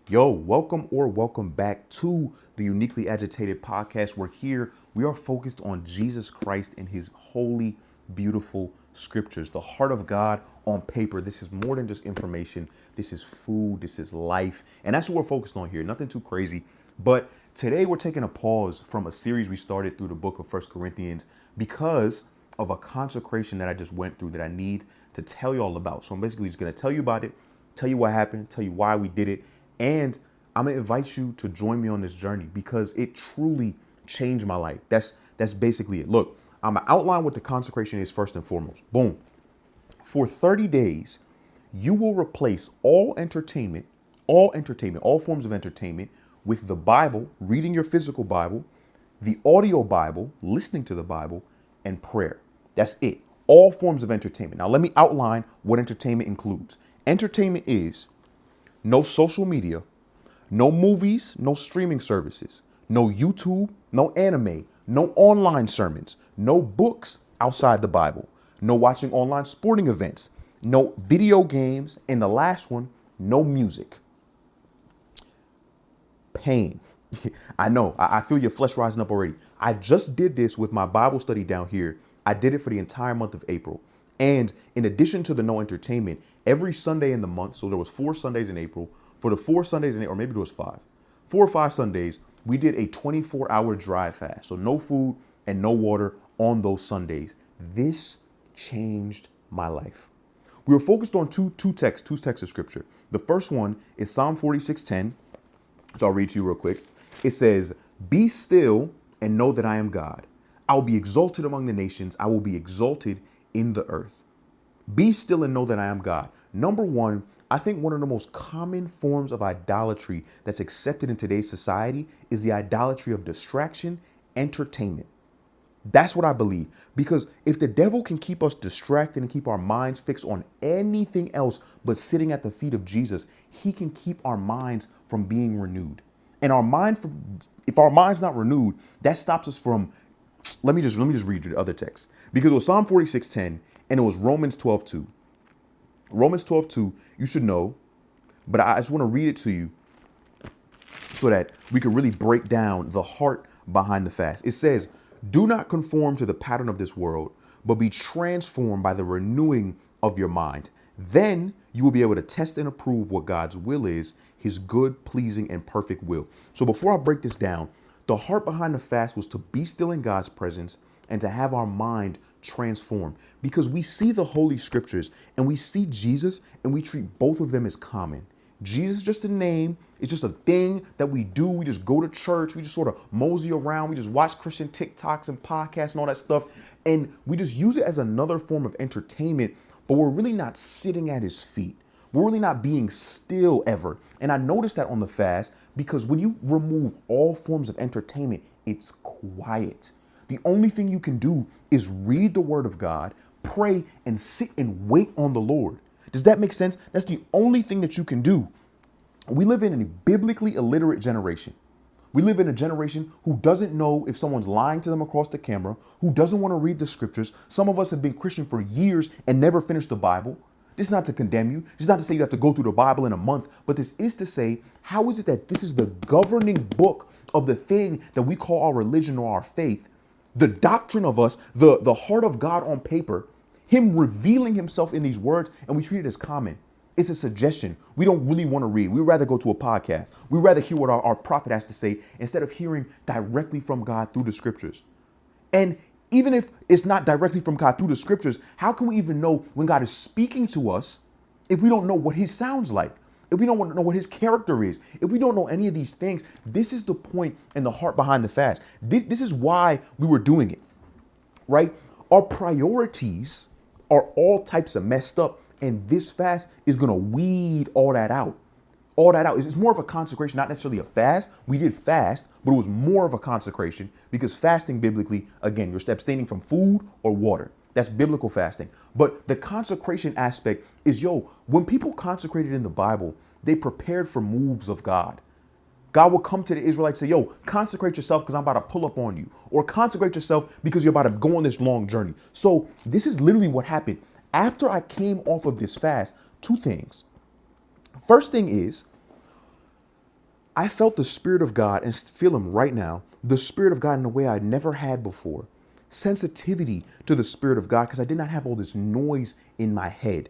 Yo, welcome back to the Uniquely Agitated Podcast. We are focused on Jesus Christ and his holy, beautiful scriptures, the heart of God on paper. This is more than just information. This is food, this is life. And that's what we're focused on here. Nothing too crazy. But today we're taking a pause from a series we started through the book of First Corinthians because of a consecration that I just went through that I need to tell you all about. So I'm basically just going to tell you about it, tell you what happened, tell you why we did it. And I'm gonna invite you to join me on this journey because it truly changed my life. That's basically it. Look, I'm gonna outline what the consecration is first and foremost. Boom. For 30 days, you will replace all forms of entertainment with the Bible, reading your physical Bible, the audio Bible, listening to the Bible, and prayer. That's it. All forms of entertainment. Now, let me outline what entertainment includes. Entertainment is no social media, no movies, no streaming services, no YouTube, no anime, no online sermons, no books outside the Bible, no watching online sporting events, no video games, and the last one, no music. Pain. I know, I feel your flesh rising up already. I just did this with my Bible study down here. I did it for the entire month of April. And in addition to the no entertainment, every Sunday in the month, so there was 4 Sundays in April, for the 4 Sundays in April, or maybe there was 5, 4 or 5 Sundays, we did a 24-hour dry fast. So no food and no water on those Sundays. This changed my life. We were focused on two texts of scripture. The first one is Psalm 46:10, which I'll read to you real quick. It says, "Be still and know that I am God. I will be exalted among the nations. I will be exalted in the earth." Be still and know that I am God. Number one, I think one of the most common forms of idolatry that's accepted in today's society is the idolatry of distraction, entertainment. That's what I believe. Because if the devil can keep us distracted and keep our minds fixed on anything else but sitting at the feet of Jesus, he can keep our minds from being renewed. And if our mind's not renewed, that stops us from. Let me just read you the other text, because it was Psalm 46:10 and it was Romans 12:2. Romans 12:2, you should know, but I just want to read it to you so that we could really break down the heart behind the fast. It says, "Do not conform to the pattern of this world, but be transformed by the renewing of your mind. Then you will be able to test and approve what God's will is, his good, pleasing, and perfect will." So before I break this down, the heart behind the fast was to be still in God's presence and to have our mind transformed, because we see the Holy Scriptures and we see Jesus and we treat both of them as common. Jesus is just a name. It's just a thing that we do. We just go to church. We just sort of mosey around. We just watch Christian TikToks and podcasts and all that stuff. And we just use it as another form of entertainment, but we're really not sitting at his feet. We're really not being still ever. And I noticed that on the fast because when you remove all forms of entertainment, it's quiet. The only thing you can do is read the word of God, pray, and sit and wait on the Lord. Does that make sense? That's the only thing that you can do. We live in a biblically illiterate generation. We live in a generation who doesn't know if someone's lying to them across the camera, who doesn't want to read the scriptures. Some of us have been Christian for years and never finished the Bible. This is not to condemn you. This is not to say you have to go through the Bible in a month, but this is to say, how is it that this is the governing book of the thing that we call our religion or our faith, the doctrine of us, the heart of God on paper, him revealing himself in these words, and we treat it as common? It's a suggestion. We don't really want to read. We'd rather go to a podcast. We'd rather hear what our prophet has to say instead of hearing directly from God through the scriptures. And even if it's not directly from God through the scriptures, how can we even know when God is speaking to us if we don't know what he sounds like? If we don't want to know what his character is, if we don't know any of these things? This is the point and the heart behind the fast. This is why we were doing it, right? Our priorities are all types of messed up, and this fast is going to weed all that out. All that out. It's more of a consecration, not necessarily a fast. We did fast, but it was more of a consecration because fasting biblically, again, you're abstaining from food or water. That's biblical fasting. But the consecration aspect is, when people consecrated in the Bible, they prepared for moves of God. God will come to the Israelites and say, consecrate yourself because I'm about to pull up on you. Or consecrate yourself because you're about to go on this long journey. So this is literally what happened. After I came off of this fast, 2 things. First thing is, I felt the Spirit of God and feel him right now, the Spirit of God in a way I never had before. Sensitivity to the Spirit of God because I did not have all this noise in my head.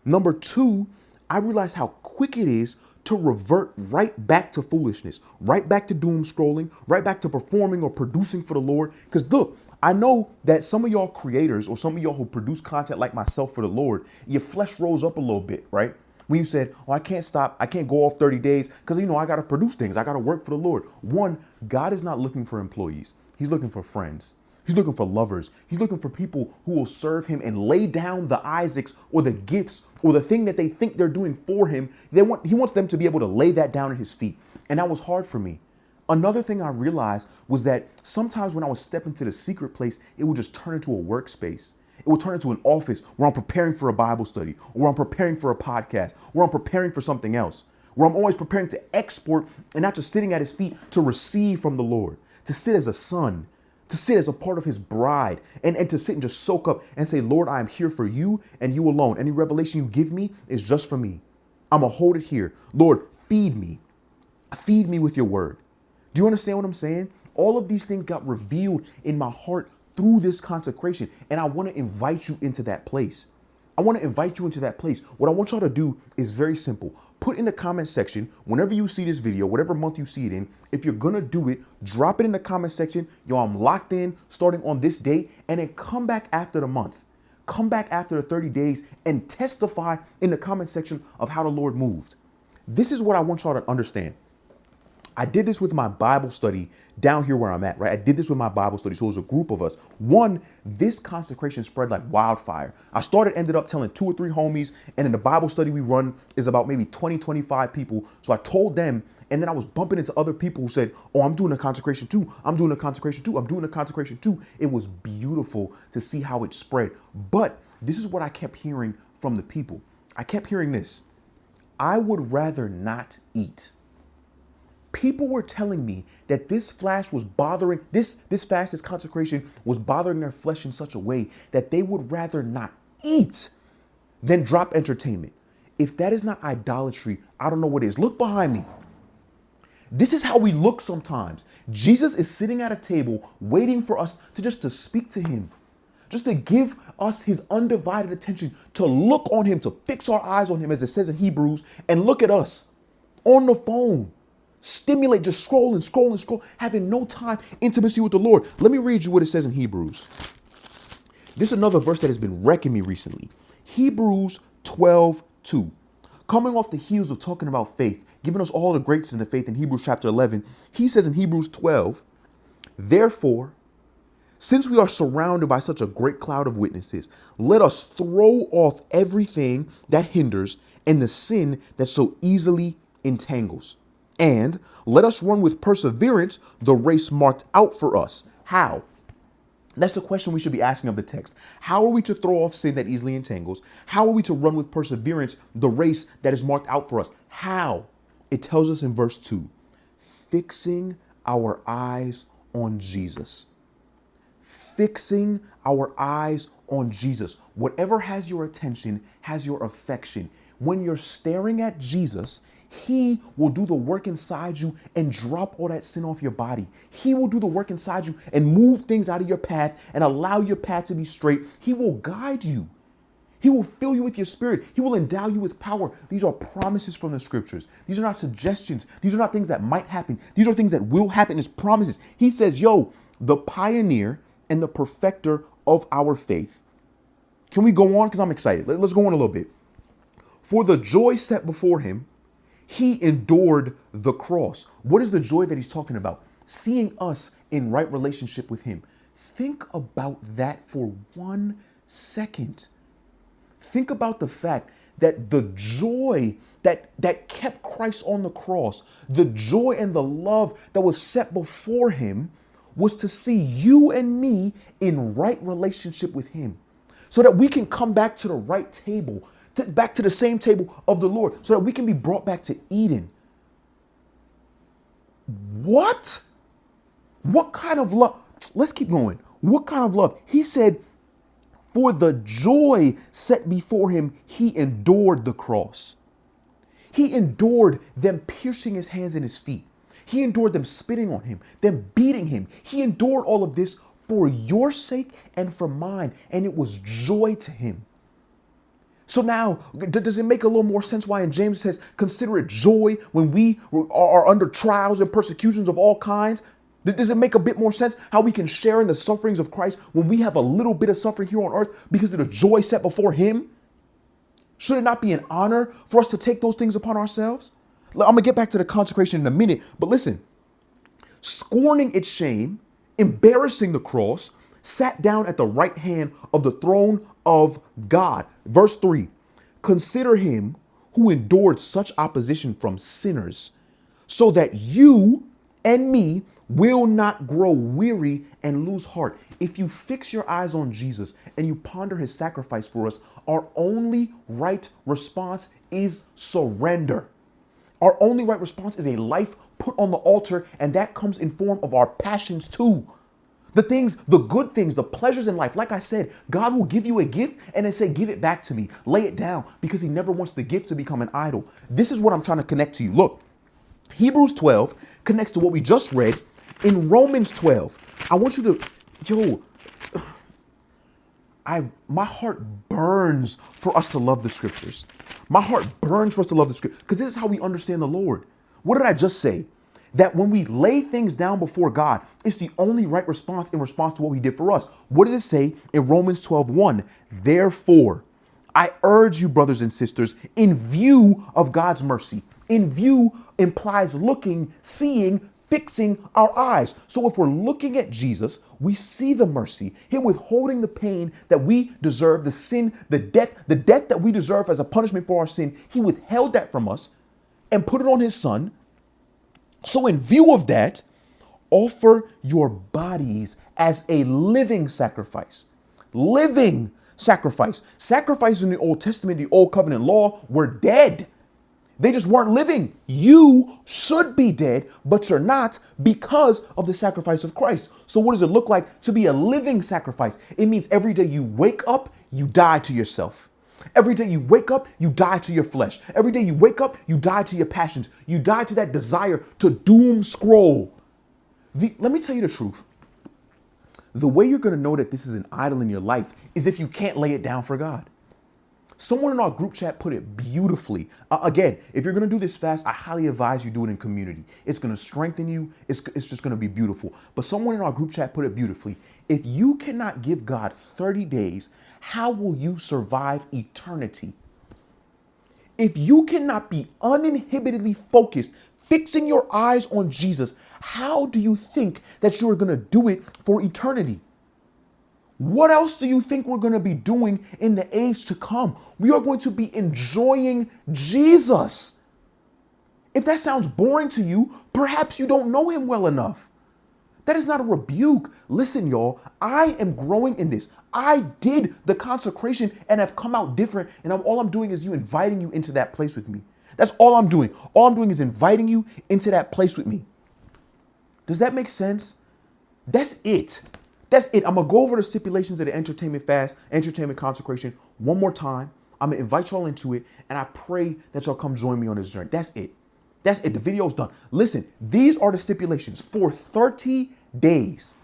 Number two, I realized how quick it is to revert right back to foolishness, right back to doom scrolling, right back to performing or producing for the Lord. Because look, I know that some of y'all creators or some of y'all who produce content like myself for the Lord, your flesh rose up a little bit, right? When you said, oh, I can't stop, I can't go off 30 days because, I got to produce things. I got to work for the Lord. One, God is not looking for employees. He's looking for friends. He's looking for lovers. He's looking for people who will serve him and lay down the Isaacs or the gifts or the thing that they think they're doing for him. He wants them to be able to lay that down at his feet. And that was hard for me. Another thing I realized was that sometimes when I would step into the secret place, it would just turn into a workspace. It would turn into an office where I'm preparing for a Bible study, or I'm preparing for a podcast, or I'm preparing for something else, where I'm always preparing to export and not just sitting at his feet to receive from the Lord, to sit as a son, to sit as a part of his bride, and to sit and just soak up and say, Lord, I am here for you and you alone. Any revelation you give me is just for me. I'm going to hold it here. Lord, feed me. Feed me with your word. Do you understand what I'm saying? All of these things got revealed in my heart through this consecration. And I want to invite you into that place. I want to invite you into that place. What I want y'all to do is very simple. Put in the comment section, whenever you see this video, whatever month you see it in, if you're going to do it, drop it in the comment section. Yo, I'm locked in starting on this date, and then come back after the month. Come back after the 30 days and testify in the comment section of how the Lord moved. This is what I want y'all to understand. I did this with my Bible study down here where I'm at, right? I did this with my Bible study. So it was a group of us. One, this consecration spread like wildfire. Ended up telling 2 or 3 homies. And in the Bible study we run is about maybe 20, 25 people. So I told them, and then I was bumping into other people who said, oh, I'm doing a consecration too. I'm doing a consecration too. I'm doing a consecration too. It was beautiful to see how it spread. But this is what I kept hearing from the people. I kept hearing this. I would rather not eat. People were telling me that this fast was bothering, this consecration was bothering their flesh in such a way that they would rather not eat than drop entertainment. If that is not idolatry, I don't know what is. Look behind me. This is how we look sometimes. Jesus is sitting at a table waiting for us to speak to him, just to give us his undivided attention, to look on him, to fix our eyes on him, as it says in Hebrews, and look at us on the phone. Stimulate, just scroll, having no time, intimacy with the Lord. Let me read you what it says in Hebrews. This is another verse that has been wrecking me recently. Hebrews 12:2. Coming off the heels of talking about faith, giving us all the greatness in the faith in Hebrews chapter 11, he says in Hebrews 12, therefore, since we are surrounded by such a great cloud of witnesses, let us throw off everything that hinders and the sin that so easily entangles. And let us run with perseverance the race marked out for us. How? That's the question we should be asking of the text. How are we to throw off sin that easily entangles? How are we to run with perseverance the race that is marked out for us? How? It tells us in verse 2, fixing our eyes on Jesus. Fixing our eyes on Jesus. Whatever has your attention has your affection. When you're staring at Jesus, he will do the work inside you and drop all that sin off your body. He will do the work inside you and move things out of your path and allow your path to be straight. He will guide you. He will fill you with your spirit. He will endow you with power. These are promises from the scriptures. These are not suggestions. These are not things that might happen. These are things that will happen as promises. He says, yo, the pioneer and the perfecter of our faith. Can we go on? Because I'm excited. Let's go on a little bit. For the joy set before him, he endured the cross. What is the joy that he's talking about? Seeing us in right relationship with him. Think about that for 1 second. Think about the fact that the joy that kept Christ on the cross, the joy and the love that was set before him was to see you and me in right relationship with him so that we can come back to the right table, back to the same table of the Lord, so that we can be brought back to Eden. What? What kind of love? Let's keep going. What kind of love? He said, for the joy set before him, he endured the cross. He endured them piercing his hands and his feet. He endured them spitting on him, them beating him. He endured all of this for your sake and for mine, and it was joy to him. So now, does it make a little more sense why in James it says, consider it joy when we are under trials and persecutions of all kinds? Does it make a bit more sense how we can share in the sufferings of Christ when we have a little bit of suffering here on earth because of the joy set before him? Should it not be an honor for us to take those things upon ourselves? I'm going to get back to the consecration in a minute, but listen, scorning its shame, embarrassing the cross, sat down at the right hand of the throne of God. Verse 3, consider him who endured such opposition from sinners, so that you and me will not grow weary and lose heart. If you fix your eyes on Jesus and you ponder his sacrifice for us, our only right response is surrender. Our only right response is a life put on the altar, and that comes in form of our passions too. The things, the good things, the pleasures in life. Like I said, God will give you a gift and then say, give it back to me. Lay it down, because he never wants the gift to become an idol. This is what I'm trying to connect to you. Look, Hebrews 12 connects to what we just read in Romans 12. I want you to, my heart burns for us to love the scriptures. My heart burns for us to love the scripture, because this is how we understand the Lord. What did I just say? That when we lay things down before God, it's the only right response in response to what he did for us. What does it say in Romans 12:1? Therefore, I urge you, brothers and sisters, in view of God's mercy. In view implies looking, seeing, fixing our eyes. So if we're looking at Jesus, we see the mercy, him withholding the pain that we deserve, the sin, the death that we deserve as a punishment for our sin. He withheld that from us and put it on his son. So in view of that, offer your bodies as a living sacrifice. Living sacrifice. Sacrifices in the Old Testament, the Old Covenant law, were dead. They just weren't living. You should be dead, but you're not because of the sacrifice of Christ. So what does it look like to be a living sacrifice? It means every day you wake up, you die to yourself. Every day you wake up, you die to your flesh. Every day you wake up, you die to your passions. You die to that desire to doom scroll. Let me tell you the truth. The way you're going to know that this is an idol in your life is if you can't lay it down for God. Someone in our group chat put it beautifully. Again, if you're going to do this fast, I highly advise you do it in community. It's going to strengthen you. It's just going to be beautiful. But someone in our group chat put it beautifully. If you cannot give God 30 days, how will you survive eternity? If you cannot be uninhibitedly focused, fixing your eyes on Jesus, how do you think that you're going to do it for eternity? What else do you think we're going to be doing in the age to come? We are going to be enjoying Jesus. If that sounds boring to you, perhaps you don't know him well enough. That is not a rebuke. Listen, y'all, I am growing in this. I did the consecration and have come out different. And all I'm doing is inviting you into that place with me. That's all I'm doing. All I'm doing is inviting you into that place with me. Does that make sense? That's it. That's it. I'm going to go over the stipulations of the entertainment fast, entertainment consecration one more time. I'm going to invite y'all into it. And I pray that y'all come join me on this journey. That's it. That's it. The video's done. Listen, these are the stipulations. For 30 days,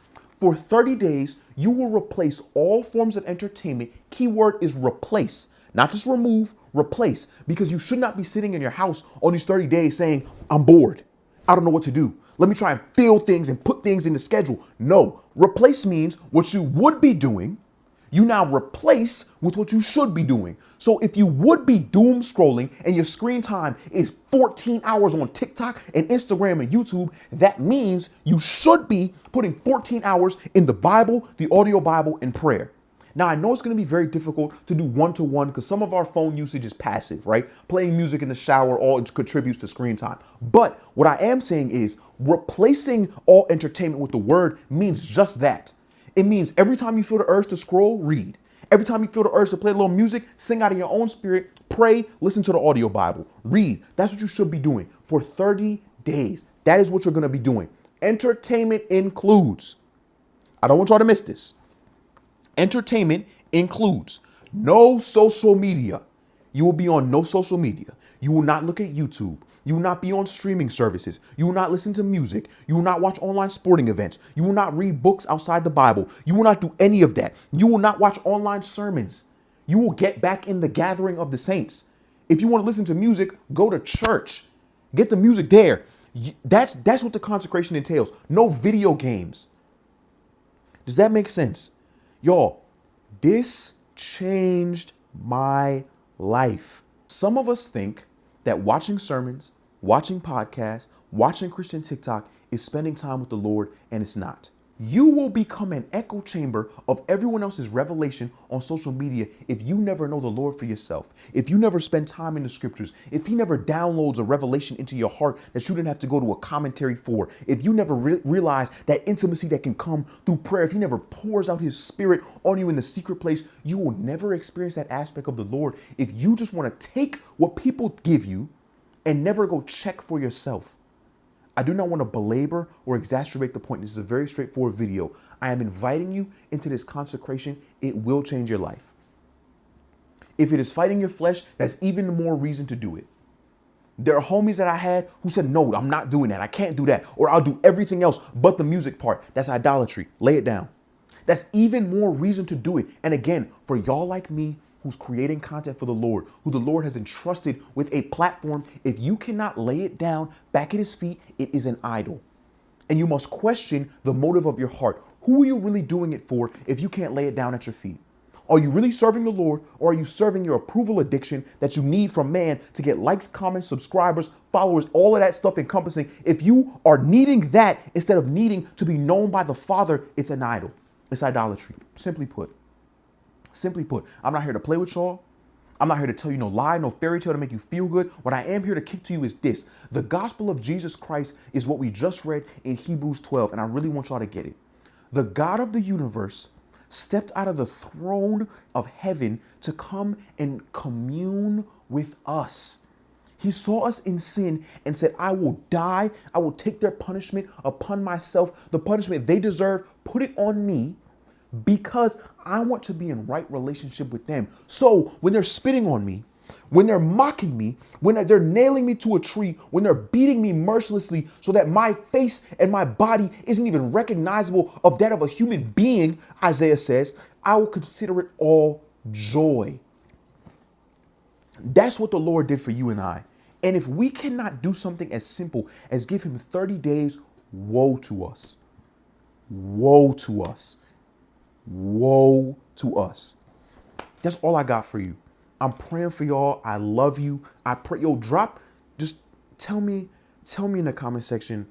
you will replace all forms of entertainment. Keyword is replace, not just remove, replace. Because you should not be sitting in your house on these 30 days saying, I'm bored. I don't know what to do. Let me try and fill things and put things in the schedule. No, replace means what you would be doing, you now replace with what you should be doing. So if you would be doom scrolling and your screen time is 14 hours on TikTok and Instagram and YouTube, that means you should be putting 14 hours in the Bible, the audio Bible, and prayer. Now, I know it's going to be very difficult to do one-to-one because some of our phone usage is passive, right? Playing music in the shower all contributes to screen time. But what I am saying is replacing all entertainment with the word means just that. It means every time you feel the urge to scroll, read. Every time you feel the urge to play a little music, sing out of your own spirit, pray, listen to the audio Bible, read. That's what you should be doing for 30 days. That is what you're going to be doing. Entertainment includes, I don't want y'all to miss this. Entertainment includes no social media, You will be on no social media. You will not look at YouTube. You will not be on streaming services. You will not listen to music. You will not watch online sporting events. You will not read books outside the Bible. You will not do any of that. You will not watch online sermons. You will get back in the gathering of the saints. If you want to listen to music, go to church. Get the music there. That's what the consecration entails. No video games. Does that make sense? Y'all, this changed my life. Some of us think that watching sermons, watching podcasts, watching Christian TikTok is spending time with the Lord, and it's not. You will become an echo chamber of everyone else's revelation on social media if you never know the Lord for yourself. If you never spend time in the scriptures, if he never downloads a revelation into your heart that you didn't have to go to a commentary for, if you never realize that intimacy that can come through prayer, if he never pours out his spirit on you in the secret place, you will never experience that aspect of the Lord if you just want to take what people give you and never go check for yourself. I do not want to belabor or exacerbate the point. This is a very straightforward video. I am inviting you into this consecration. It will change your life. If it is fighting your flesh, that's even more reason to do it. There are homies that I had who said, no, I'm not doing that. I can't do that. Or I'll do everything else but the music part. That's idolatry. Lay it down. That's even more reason to do it. And again, for y'all like me, who's creating content for the Lord, who the Lord has entrusted with a platform, if you cannot lay it down back at his feet, it is an idol. And you must question the motive of your heart. Who are you really doing it for if you can't lay it down at your feet? Are you really serving the Lord, or are you serving your approval addiction that you need from man to get likes, comments, subscribers, followers, all of that stuff encompassing? If you are needing that instead of needing to be known by the Father, it's an idol. It's idolatry. Simply put, I'm not here to play with y'all. I'm not here to tell you no lie, no fairy tale to make you feel good. What I am here to kick to you is this. The gospel of Jesus Christ is what we just read in Hebrews 12, and I really want y'all to get it. The God of the universe stepped out of the throne of heaven to come and commune with us. He saw us in sin and said, I will die. I will take their punishment upon myself. The punishment they deserve, put it on me, because I want to be in right relationship with them. So when they're spitting on me, when they're mocking me, when they're nailing me to a tree, when they're beating me mercilessly so that my face and my body isn't even recognizable of that of a human being, Isaiah says, I will consider it all joy. That's what the Lord did for you and I. And if we cannot do something as simple as give him 30 days, woe to us. Woe to us. Woe to us. That's all I got for you. I'm praying for y'all. I love you. I pray. Just tell me in the comment section.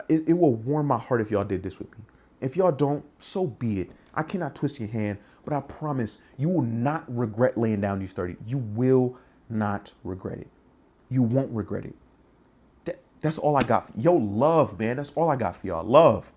It will warm my heart if y'all did this with me. If y'all don't, so be it. I cannot twist your hand, but I promise you will not regret laying down these 30. You will not regret it. You won't regret it. That's all I got. Yo, love, man. That's all I got for y'all. Love.